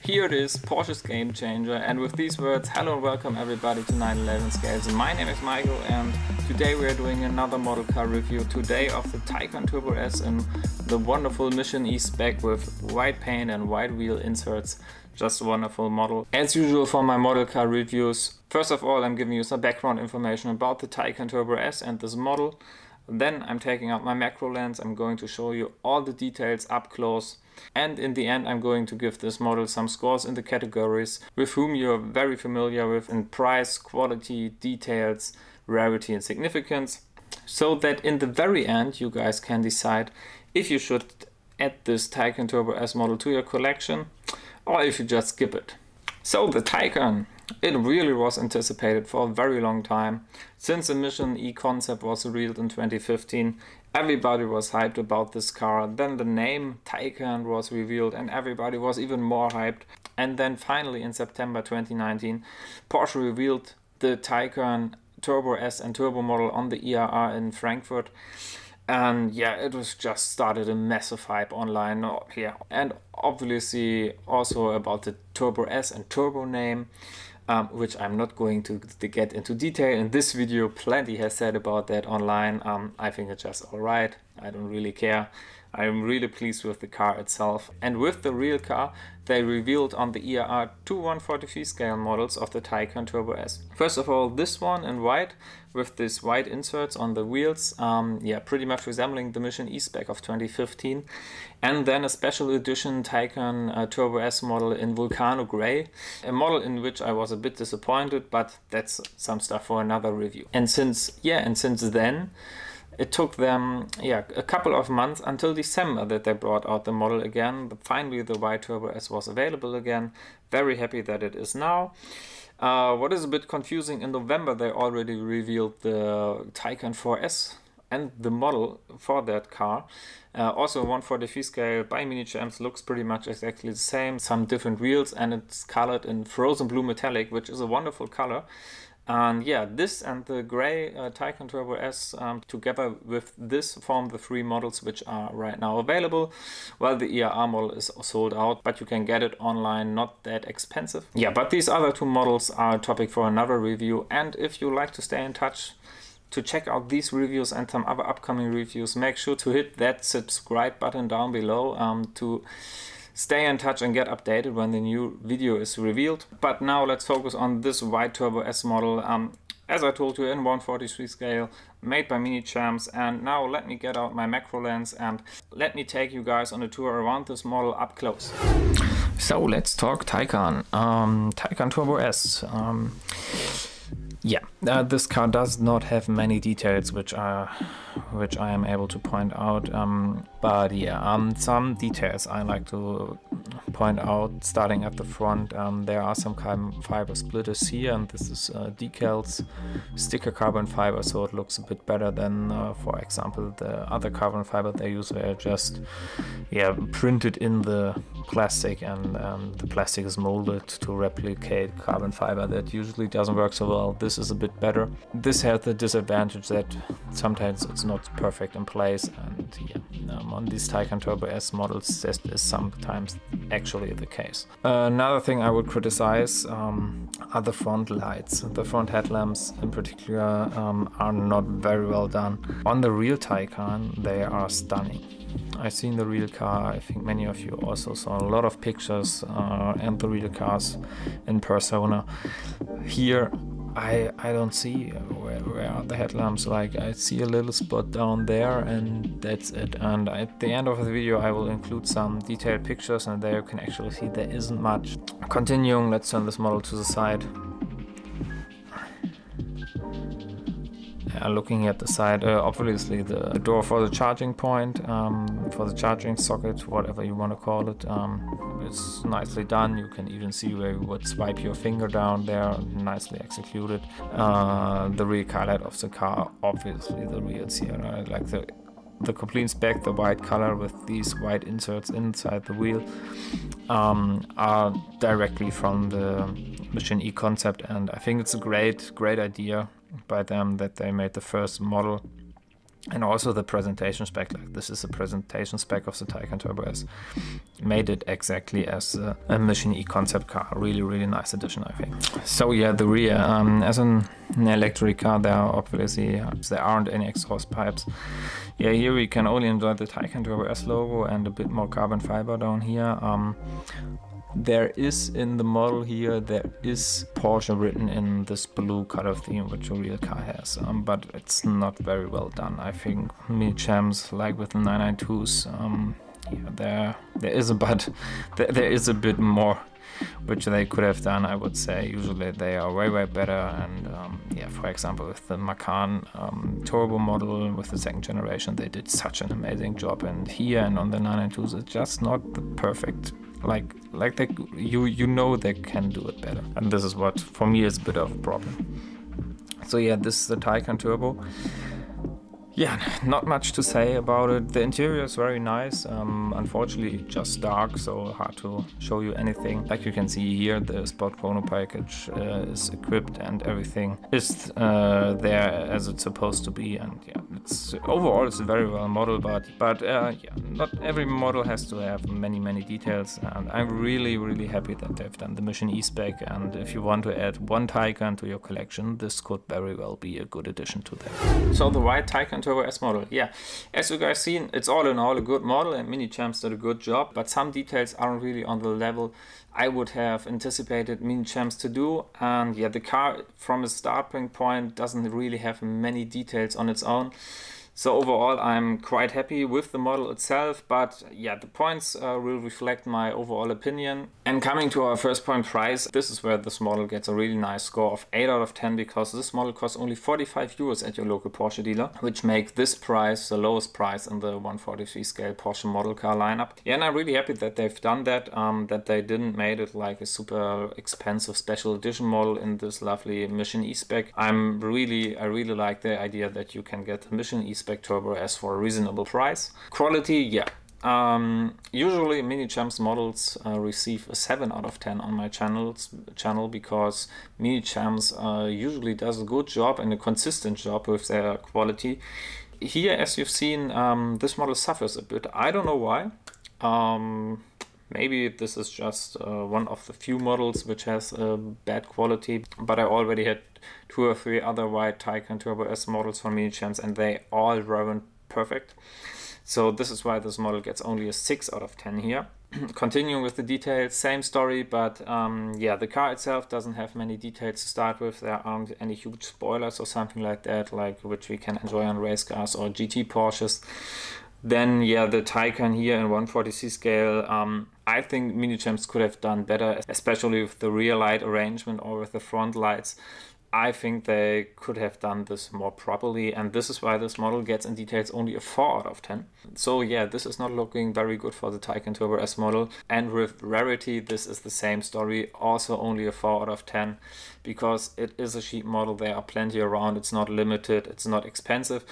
Here it is, Porsche's game changer, and with these words, hello and welcome everybody to 911 Scales. My name is Michael and today we are doing another model car review today of the Taycan Turbo S in the wonderful Mission E SPEC with white paint and white wheel inserts. Just a wonderful model. As usual for my model car reviews, first of all I'm giving you some background information about the Taycan Turbo S and this model. Then I'm taking out my macro lens, I'm going to show you all the details up close, and in the end I'm going to give this model some scores in the categories with whom you're very familiar with in price, quality, details, rarity and significance, so that in the very end you guys can decide if you should add this Taycan Turbo S model to your collection or if you just skip it. So the Taycan, it really was anticipated for a very long time. Since the Mission E concept was revealed in 2015, everybody was hyped about this car. Then the name Taycan was revealed and everybody was even more hyped. And then finally in September 2019, Porsche revealed the Taycan Turbo S and Turbo model on the IAA in Frankfurt. And yeah, it was just started a massive hype online. Yeah, and obviously also about the Turbo S and Turbo name, which I'm not going to get into detail in this video. Plenty has said about that online. I think it's just alright. I don't really care. I'm really pleased with the car itself. And with the real car, they revealed on the IAA two 1/43 scale models of the Taycan Turbo S. First of all, this one in white with these white inserts on the wheels, yeah, pretty much resembling the Mission E SPEC of 2015. And then a special edition Taycan Turbo S model in Vulcano Grey, a model in which I was a bit disappointed, but that's some stuff for another review. And since then, it took them a couple of months until December that they brought out the model again. But finally the white Turbo S was available again. Very happy that it is now. What is a bit confusing, in November they already revealed the Taycan 4S and the model for that car. Also 1/43 scale by Minichamps, looks pretty much exactly the same. Some different wheels and it's colored in frozen blue metallic, which is a wonderful color. And yeah, this and the grey Taycan Turbo S together with this form the three models which are right now available. Well, the IAA model is sold out, but you can get it online, not that expensive. Yeah, but these other two models are a topic for another review. And if you like to stay in touch to check out these reviews and some other upcoming reviews, make sure to hit that subscribe button down below to stay in touch and get updated when the new video is revealed. But now let's focus on this white Turbo S model. As I told you, in 1/43 scale, made by Minichamps. And now let me get out my macro lens and let me take you guys on a tour around this model up close. So let's talk Taycan. Taycan Turbo S. Yeah, this car does not have many details which I am able to point out, but yeah, some details I like to point out. Starting at the front, there are some carbon fiber splitters here, and this is decals, sticker carbon fiber, so it looks a bit better than, for example, the other carbon fiber they use, where just printed in the plastic, and the plastic is molded to replicate carbon fiber. That usually doesn't work so well. This is a bit better. This has the disadvantage that sometimes it's not perfect in place, and yeah, on these Taycan Turbo S models this is sometimes actually the case. Another thing I would criticize are the front lights. The front headlamps in particular are not very well done. On the real Taycan they are stunning. I've seen the real car. I think many of you also saw a lot of pictures and the real cars in persona. Here I don't see where are the headlamps. Like, I see a little spot down there and that's it. And at the end of the video I will include some detailed pictures, and there you can actually see there isn't much. Continuing, let's turn this model to the side. Looking at the side, obviously the door for the charging point, for the charging socket, whatever you want to call it, is nicely done. You can even see where you would swipe your finger down there, nicely executed. The rear highlight of the car, obviously the wheels here, right? Like the complete spec, the white color with these white inserts inside the wheel, are directly from the Mission E concept, and I think it's a great idea by them that they made the first model And also the presentation spec, like this is the presentation spec of the Taycan Turbo S, made it exactly as a Mission E concept car. Really nice addition, I think. So yeah, the rear, as an electric car, there aren't any exhaust pipes. Yeah, here we can only enjoy the Taycan Turbo S logo and a bit more carbon fiber down here. There is in the model here, there is Porsche written in this blue color theme, which a real car has, but it's not very well done. I think Minichamps, like with the 992s, yeah, there is a bit more which they could have done, I would say. Usually they are way better, and yeah, for example with the Macan turbo model with the second generation, they did such an amazing job, and here and on the 992s it's just not the perfect, like you know they can do it better, and this is what for me is a bit of a problem. So yeah, this is the Taycan Turbo. Yeah, not much to say about it. The interior is very nice, unfortunately just dark, so hard to show you anything. Like you can see here, the sport chrono package is equipped and everything is there as it's supposed to be, and yeah, overall it's a very well model, but yeah, not every model has to have many details, and I'm really happy that they've done the Mission E SPEC, and if you want to add one Taycan to your collection, this could very well be a good addition to that. So the white Taycan Turbo S model, yeah, as you guys seen, it's all in all a good model, and Minichamps did a good job, but some details aren't really on the level I would have anticipated Minichamps to do. And yeah, the car from a starting point doesn't really have many details on its own. So overall, I'm quite happy with the model itself, but yeah, the points will reflect my overall opinion. And coming to our first point, price, this is where this model gets a really nice score of 8 out of 10, because this model costs only 45 euros at your local Porsche dealer, which makes this price the lowest price in the 143 scale Porsche model car lineup. Yeah, and I'm really happy that they've done that, that they didn't made it like a super expensive special edition model in this lovely Mission E SPEC. I really like the idea that you can get the Mission E SPEC Turbo S for a reasonable price. Quality, yeah. Usually Minichamps models receive a 7 out of 10 on my channel because Minichamps usually does a good job and a consistent job with their quality. Here, as you've seen, this model suffers a bit. I don't know why. Maybe this is just one of the few models which has bad quality, but I already had 2 or 3 other white Taycan Turbo S models from Minichamps, and they all weren't perfect. So this is why this model gets only a 6 out of 10 here. Continuing with the details, same story, but yeah, the car itself doesn't have many details to start with. There aren't any huge spoilers or something like that, like which we can enjoy on race cars or GT Porsches. Then yeah, the Taycan here in 140C scale, I think Minichamps could have done better, especially with the rear light arrangement or with the front lights. I think they could have done this more properly, and this is why this model gets in details only a 4 out of 10. So yeah, this is not looking very good for the Taycan Turbo S model. And with rarity, this is the same story, also only a 4 out of 10, because it is a cheap model. There are plenty around, it's not limited, it's not expensive.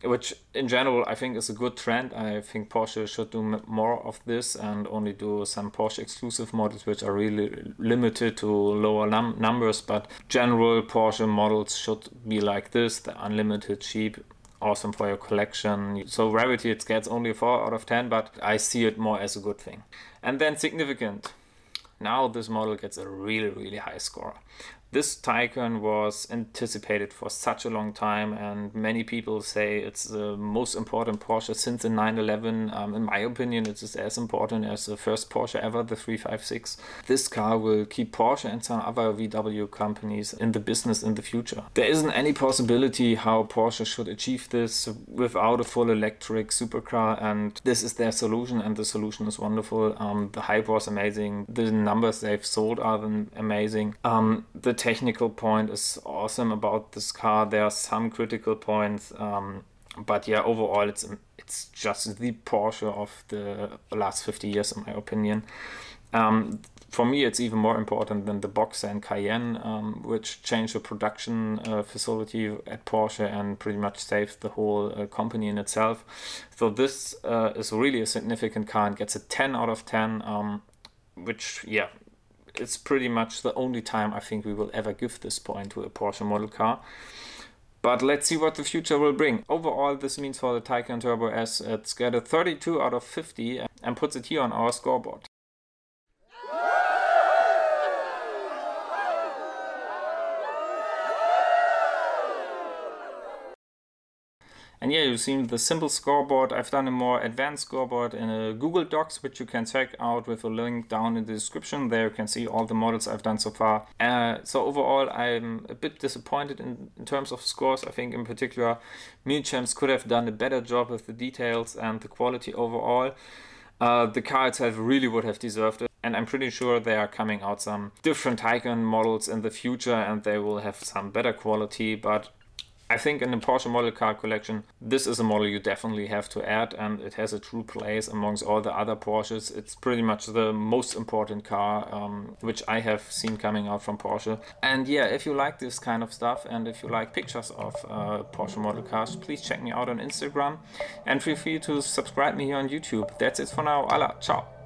Which in general I think is a good trend. I think Porsche should do more of this and only do some Porsche exclusive models which are really limited to lower numbers, but general Porsche models should be like this. They're unlimited, cheap, awesome for your collection. So rarity, it gets only a 4 out of 10, but I see it more as a good thing. And then significant. Now this model gets a really high score. This Taycan was anticipated for such a long time, and many people say it's the most important Porsche since the 911. In my opinion, it is as important as the first Porsche ever, the 356. This car will keep Porsche and some other VW companies in the business in the future. There isn't any possibility how Porsche should achieve this without a full electric supercar, and this is their solution, and the solution is wonderful. The hype was amazing. The numbers they've sold are amazing. The technical point is awesome about this car. There are some critical points, but yeah, overall it's just the Porsche of the last 50 years in my opinion. For me, it's even more important than the Boxer and Cayenne, which changed the production facility at Porsche and pretty much saved the whole company in itself. So this is really a significant car and gets a 10 out of 10, which yeah, it's pretty much the only time I think we will ever give this point to a Porsche model car. But let's see what the future will bring. Overall, this means for the Taycan Turbo S, it's got a 32 out of 50 and puts it here on our scoreboard. And yeah, you've seen the simple scoreboard. I've done a more advanced scoreboard in a Google Docs, which you can check out with a link down in the description. There you can see all the models I've done so far. So overall, I'm a bit disappointed in terms of scores. I think in particular, Minichamps could have done a better job with the details and the quality overall. The car itself really would have deserved it. And I'm pretty sure there are coming out some different Taycan models in the future and they will have some better quality. But I think in the Porsche model car collection, this is a model you definitely have to add, and it has a true place amongst all the other Porsches. It's pretty much the most important car which I have seen coming out from Porsche. And yeah, if you like this kind of stuff and if you like pictures of Porsche model cars, please check me out on Instagram and feel free to subscribe me here on YouTube. That's it for now. Alla, ciao!